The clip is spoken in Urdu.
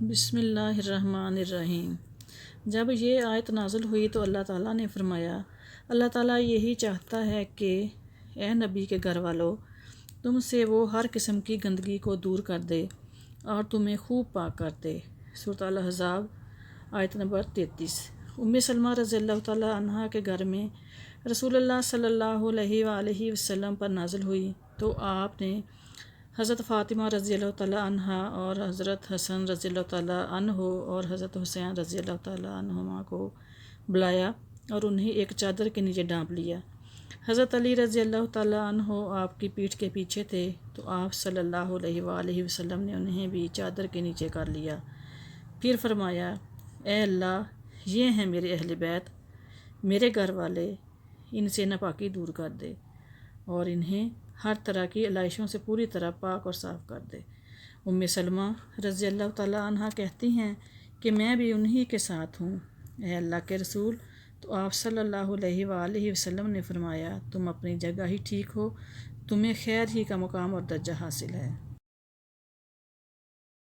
بسم اللہ الرحمن الرحیم۔ جب یہ آیت نازل ہوئی تو اللہ تعالیٰ نے فرمایا، اللہ تعالیٰ یہی چاہتا ہے کہ اے نبی کے گھر والو، تم سے وہ ہر قسم کی گندگی کو دور کر دے اور تمہیں خوب پاک کر دے۔ سورۃ الاحزاب آیت نمبر 33۔ سلمہ رضی اللہ تعالیٰ عنہا کے گھر میں رسول اللہ صلی اللہ علیہ وآلہ وسلم پر نازل ہوئی تو آپ نے حضرت فاطمہ رضی اللہ تعالیٰ عنہا اور حضرت حسن رضی اللہ تعالیٰ عنہ اور حضرت حسین رضی اللہ تعالیٰ عنہما کو بلایا اور انہیں ایک چادر کے نیچے ڈھانپ لیا۔ حضرت علی رضی اللہ تعالیٰ عنہ آپ کی پیٹھ کے پیچھے تھے تو آپ صلی اللہ علیہ وآلہ وسلم نے انہیں بھی چادر کے نیچے کر لیا۔ پھر فرمایا، اے اللہ، یہ ہیں میرے اہل بیت، میرے گھر والے، ان سے ناپاکی دور کر دے اور انہیں ہر طرح کی علائشوں سے پوری طرح پاک اور صاف کر دے۔ سلمہ رضی اللہ تعالیٰ عنہ کہتی ہیں کہ میں بھی انہی کے ساتھ ہوں۔ اے اللہ کے رسول، تو آپ صلی اللہ علیہ وآلہ وسلم نے فرمایا، تم اپنی جگہ ہی ٹھیک ہو، تمہیں خیر ہی کا مقام اور درجہ حاصل ہے۔